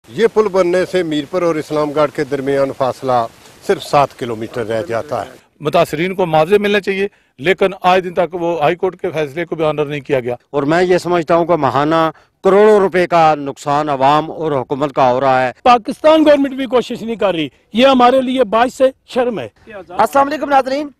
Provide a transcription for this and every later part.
ये पुल बनने से मीरपुर और इस्लामगढ़ के दरमियान फासला सिर्फ 7 किलोमीटर रह जाता है। मुतासरीन को मुआवजे मिलने चाहिए, लेकिन आज दिन तक वो हाई कोर्ट के फैसले को भी ऑनर नहीं किया गया। और मैं ये समझता हूँ कि महाना करोड़ों रुपए का नुकसान अवाम और हुकूमत का हो रहा है। पाकिस्तान गवर्नमेंट भी कोशिश नहीं कर रही, ये हमारे लिए बाइस से शर्म है। अस्सलाम वालेकुम नाज़रीन,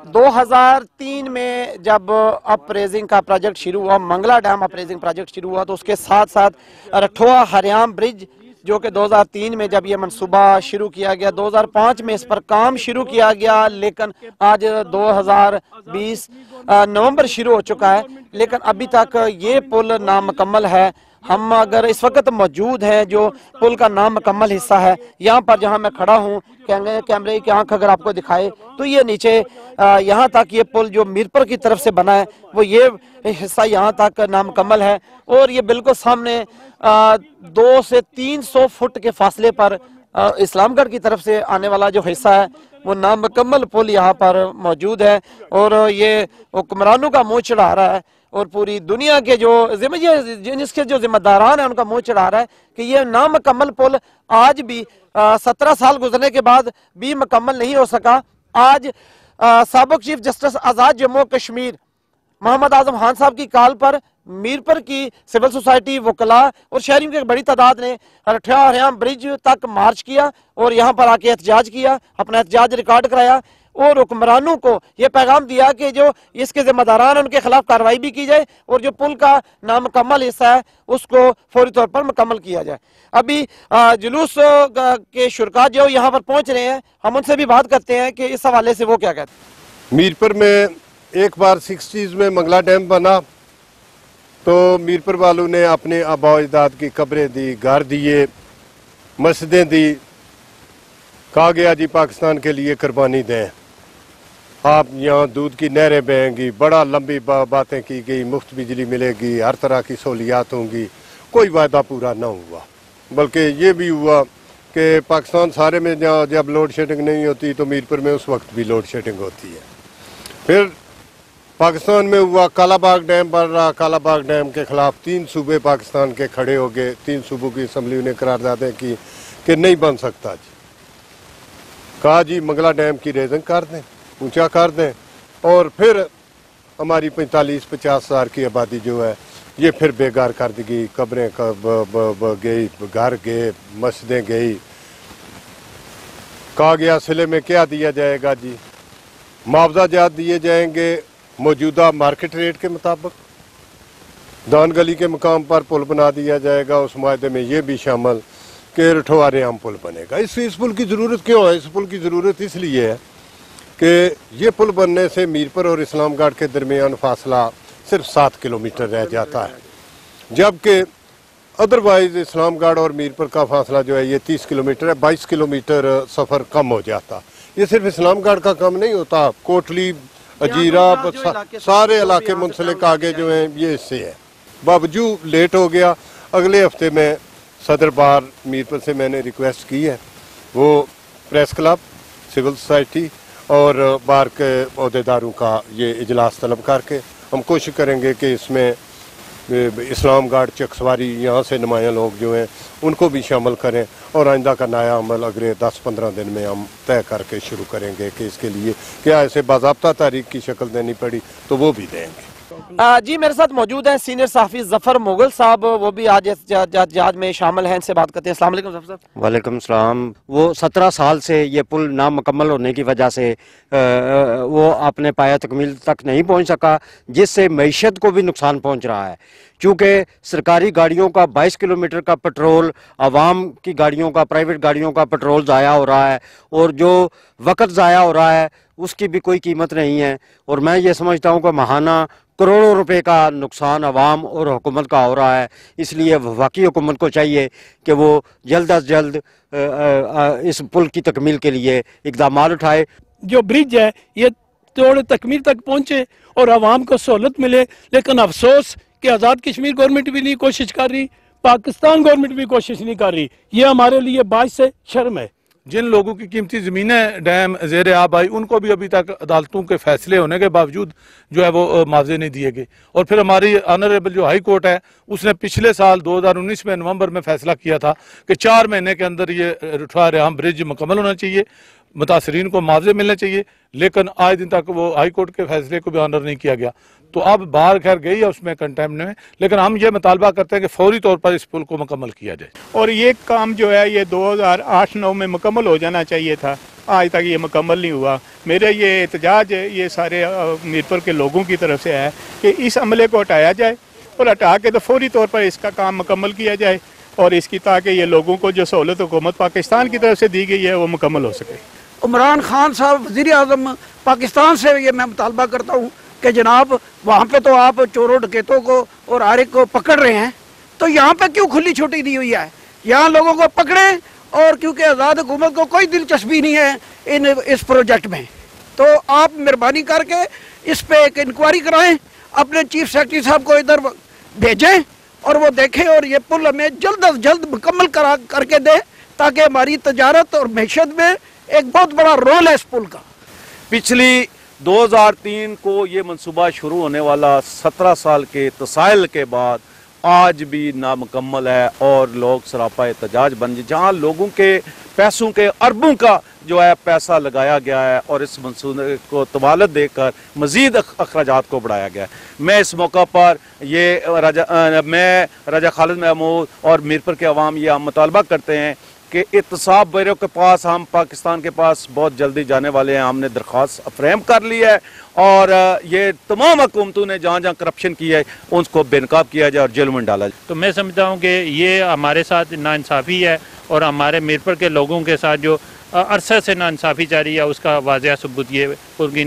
2003 में जब अप्रेजिंग का प्रोजेक्ट शुरू हुआ, मंगला डैम अप्रेजिंग प्रोजेक्ट शुरू हुआ, तो उसके साथ साथ रठोआ हरियाम ब्रिज जो कि 2003 में जब ये मनसूबा शुरू किया गया, 2005 में इस पर काम शुरू किया गया, लेकिन आज 2020 नवंबर शुरू हो चुका है, लेकिन अभी तक ये पुल नामुकम्मल है। हम अगर इस वक्त मौजूद हैं जो पुल का नामुकम्मल हिस्सा है, यहाँ पर जहाँ मैं खड़ा हूँ, कैमरे की आंख अगर आपको दिखाए तो ये नीचे यहाँ तक ये पुल जो मीरपुर की तरफ से बना है वो ये हिस्सा यहाँ तक नामुकम्मल है। और ये बिल्कुल सामने 200 से 300 फुट के फासले पर इस्लामगढ़ की तरफ से आने वाला जो हिस्सा है वो नामुकम्मल पुल यहाँ पर मौजूद है। और ये हुक्मरानों का मुँह चढ़ा रहा है और पूरी दुनिया के जो जिसके जो जिम्मेदारान है उनका मुंह चढ़ा रहा है कि ये नामुकम्मल पुल आज भी 17 साल गुजरने के बाद भी मुकम्मल नहीं हो सका। आज साबिक चीफ जस्टिस आज़ाद जम्मू कश्मीर मोहम्मद आजम खान साहब की कॉल पर मीरपुर की सिविल सोसाइटी, वकला और शहरियों की एक बड़ी तादाद ने रठिया हरियाम ब्रिज तक मार्च किया और यहाँ पर आके एहतजाज किया, अपना एहतजाज रिकॉर्ड कराया और हुक्मरानों को ये पैगाम दिया कि जो इसके जिम्मेदारान उनके खिलाफ कार्रवाई भी की जाए और जो पुल का नामुकम्मल हिस्सा है उसको फौरी तौर पर मुकम्मल किया जाए। अभी जुलूस के शुरका जो यहाँ पर पहुँच रहे हैं, हम उनसे भी बात करते हैं कि इस हवाले से वो क्या कहते हैं। मीरपुर में एक बार 60s में मंगला डैम बना तो मीरपुर वालों ने अपने आबा अजदाद की कब्रें दी, घर दिए, मस्जिदें दी, कहा गया जी पाकिस्तान के लिए कुर्बानी दें, आप यहाँ दूध की नहरें बहेंगी, बड़ा लंबी बातें की गई, मुफ्त बिजली मिलेगी, हर तरह की सहूलियात होंगी। कोई वायदा पूरा ना हुआ, बल्कि ये भी हुआ कि पाकिस्तान सारे में जब लोड शेडिंग नहीं होती तो मीरपुर में उस वक्त भी लोड शेडिंग होती है। फिर पाकिस्तान में हुआ कालाबाग डैम बन रहा, कालाबाग डैम के खिलाफ 3 सूबे पाकिस्तान के खड़े हो गए, 3 सूबों की असम्बली ने करारदादें की कि नहीं बन सकता जी। कहा जी मंगला डैम की रेजिंग कर दें, ऊंचा कर दें, और फिर हमारी 45-50 हज़ार की आबादी जो है ये फिर बेकार कर दी गई, कब्रें गई, घर गए, मस्जिदें गई। कहा गया सिले में क्या दिया जाएगा जी, मुआवजा जात दिए जाएंगे मौजूदा मार्केट रेट के मुताबिक, दान गली के मुकाम पर पुल बना दिया जाएगा, उस मायदे में ये भी शामिल कि रठोआ हरियाम पुल बनेगा। इस पुल की ज़रूरत क्यों है? इस पुल की ज़रूरत इसलिए है कि ये पुल बनने से मीरपुर और इस्लामगढ़ के दरमियान फासला सिर्फ 7 किलोमीटर रह जाता है, जबकि अदरवाइज इस्लामगढ़ और मीरपुर का फासला जो है ये 30 किलोमीटर है, 22 किलोमीटर सफ़र कम हो जाता। ये सिर्फ इस्लामगढ़ का कम नहीं होता, कोटली, अजीरा, सारे इलाके मुंसलिक आगे जो हैं ये इससे है। बावजूद लेट हो गया, अगले हफ्ते में सदर बार मीरपुर से मैंने रिक्वेस्ट की है, वो प्रेस क्लब, सिविल सोसाइटी और बार के अहदेदारों का ये इजलास तलब करके हम कोशिश करेंगे कि इसमें इस्लामगढ़, चकसवारी, यहाँ से नुमाया लोग जो हैं उनको भी शामिल करें और आइंदा का नया अमल अगले 10-15 दिन में हम तय करके शुरू करेंगे कि इसके लिए क्या ऐसे बाज़ाब्ता तारीख की शक्ल देनी पड़ी तो वो भी देंगे। जी मेरे साथ मौजूद हैं सीनियर सहाफ़ी जफर मुगल साहब, वो भी आज एहतजाज में शामिल हैं, इनसे बात करते हैं। अस्सलाम वालेकुम जफर साहब। वालेकुम सलाम। वो 17 साल से ये पुल नामुकम्मल होने की वजह से वो अपने पाया तकमील तक नहीं पहुंच सका, जिससे मईशत को भी नुकसान पहुंच रहा है। चूँकि सरकारी गाड़ियों का 22 किलोमीटर का पेट्रोल, आवाम की गाड़ियों का, प्राइवेट गाड़ियों का पेट्रोल ज़ाया हो रहा है और जो वक़्त ज़ाया हो रहा है उसकी भी कोई कीमत नहीं है। और मैं ये समझता हूँ कि महाना करोड़ों रुपए का नुकसान अवाम और हुकूमत का हो रहा है, इसलिए वफाकी हुकूमत को चाहिए कि वो जल्द अज जल्द इस पुल की तकमील के लिए इक़दाम उठाए। जो ब्रिज है ये थोड़े तकमील तक पहुँचे और आवाम को सहूलत मिले, लेकिन अफसोस कि आज़ाद कश्मीर गवर्नमेंट भी नहीं कोशिश कर रही, पाकिस्तान गवर्नमेंट भी कोशिश नहीं कर रही, ये हमारे लिए बाइस से शर्म है। जिन लोगों की कीमती ज़मीनें डैम ज़ेर आब आई उनको भी अभी तक अदालतों के फैसले होने के बावजूद जो है वो मुआवजे नहीं दिए गए। और फिर हमारी ऑनरेबल जो हाई कोर्ट है उसने पिछले साल 2019 में नवंबर में फैसला किया था कि 4 महीने के अंदर ये रठवा रेहाम ब्रिज मुकम्मल होना चाहिए, मुतासरीन को मुआवजे मिलने चाहिए, लेकिन आज दिन तक वो हाई कोर्ट के फैसले को भी ऑनर नहीं किया गया। तो अब बाहर खैर गई है उसमें कंटेम्प्ट में, लेकिन हम ये मुतालबा करते हैं कि फौरी तौर पर इस पुल को मुकम्मल किया जाए। और ये काम जो है ये 2008-9 में मुकम्मल हो जाना चाहिए था, आज तक ये मुकम्मल नहीं हुआ। मेरे ये एहतजाज ये सारे मीरपुर के लोगों की तरफ से है कि इस अमले को हटाया जाए और हटा के तो फौरी तौर पर इसका काम मुकम्मल किया जाए और इसकी ताकि ये लोगों को जो सहूलत हुकूमत पाकिस्तान की तरफ से दी गई है वो मुकम्मल हो सके। इमरान खान साहब वज़ीर आज़म पाकिस्तान से ये मैं मुतालबा करता हूँ कि जनाब वहाँ पे तो आप चोरों डकैतों को और आरिक को पकड़ रहे हैं, तो यहाँ पे क्यों खुली छुट्टी दी हुई है? यहाँ लोगों को पकड़े, और क्योंकि आज़ाद हुकूमत को कोई दिलचस्पी नहीं है इस प्रोजेक्ट में, तो आप मेहरबानी करके इस पे एक इंक्वायरी कराएं, अपने चीफ सेक्रेटरी साहब को इधर भेजें और वो देखें और ये पुल हमें जल्द अज जल्द मुकम्मल करके दें ताकि हमारी तजारत और मैशत में एक बहुत बड़ा रोल है इस पुल का। पिछली 2003 को ये मंसूबा शुरू होने वाला 17 साल के तसाइल के बाद आज भी नामुकम्मल है और लोग सरापा एहतजाज बन गए, जहाँ लोगों के पैसों के अरबों का जो है पैसा लगाया गया है और इस मंसूबे को तवालत देकर मज़ीद अखराजात को बढ़ाया गया है। मैं इस मौका पर मैं राजा खालिद महमूद और मीरपुर के अवाम ये मुतालबा करते हैं कि एहतसाब ब्यूरो के पास हम पाकिस्तान के पास बहुत जल्दी जाने वाले हैं। हमने दरख्वास्त फ्रेम कर ली है और ये तमाम हुकूमतों ने जहाँ जहाँ करप्शन की है उसको बेनकाब किया जाए और जेल में डाला जाए। तो मैं समझता हूँ कि ये हमारे साथ नाइंसाफ़ी है और हमारे मीरपुर के लोगों के साथ जो अरसे से नाइंसाफ़ी जारी है उसका वाज़ेह सबूत ये उनकी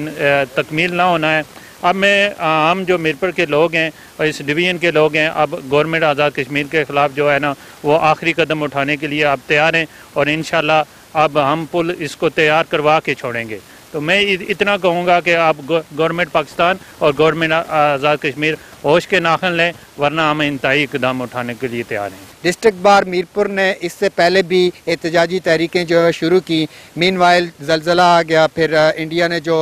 तकमील ना होना है। अब हम जो मीरपुर के लोग हैं और इस डिवीज़न के लोग हैं, अब गवर्नमेंट आज़ाद कश्मीर के ख़िलाफ़ जो है ना वो आखिरी कदम उठाने के लिए अब तैयार हैं और इंशाल्लाह अब हम पुल इसको तैयार करवा के छोड़ेंगे। तो मैं इतना कहूँगा कि आप गवर्नमेंट पाकिस्तान और गवर्नमेंट आज़ाद कश्मीर होश के नाखन लें, वरना हम इंतहाई इक़दाम उठाने के लिए तैयार हैं। डिस्ट्रिक्ट बार मीरपुर ने इससे पहले भी एहतजाजी तहरीकें जो है शुरू की। मीनवाइल ज़लज़ला आ गया, फिर इंडिया ने जो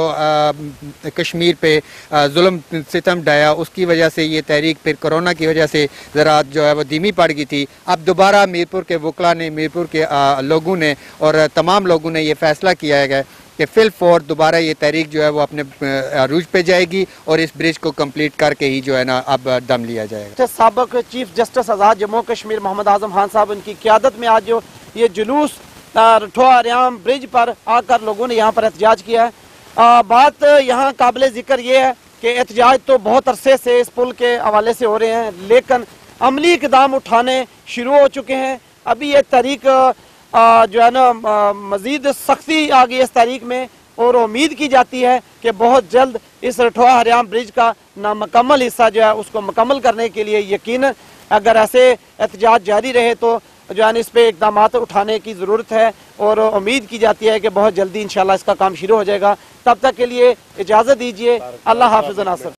कश्मीर पे जुल्म सितम ढाया उसकी वजह से ये तहरीक फिर कोरोना की वजह से ज़रा जो है वो धीमी पड़ गई थी। अब दोबारा मीरपुर के वकला ने, मीरपुर के लोगों ने और तमाम लोगों ने ये फ़ैसला किया है कि फिल फॉर दोबारा ये तहरीक जो है वो अपने अरूज पे जाएगी और इस ब्रिज को कंप्लीट करके ही जो है ना अब दम लिया जाएगा। साबिक चीफ जस्टिस आज़ाद जम्मू कश्मीर मोहम्मद आजम खान साहब उनकी क़यादत में आज जो ये जुलूस रठवा रेहाम ब्रिज पर आकर लोगों ने यहाँ पर एहतजाज किया है। बात यहाँ काबिल ज़िक्र ये है कि एहतजाज तो बहुत अरसे से इस पुल के हवाले से हो रहे हैं, लेकिन अमली इक़दाम उठाने शुरू हो चुके हैं। अभी ये तहरीक जो है ना मज़ीद सख्ती आ गई इस तारीख में और उम्मीद की जाती है कि बहुत जल्द इस रठवा रेहाम ब्रिज का नामुकम्मल हिस्सा जो है उसको मुकम्मल करने के लिए यकीनन अगर ऐसे एहतजाज जारी रहे तो जो है इस पर इक़दाम उठाने की ज़रूरत है और उम्मीद की जाती है कि बहुत जल्दी इंशाल्लाह इसका काम शुरू हो जाएगा। तब तक के लिए इजाज़त दीजिए। अल्लाह हाफ़िज़ नासिर।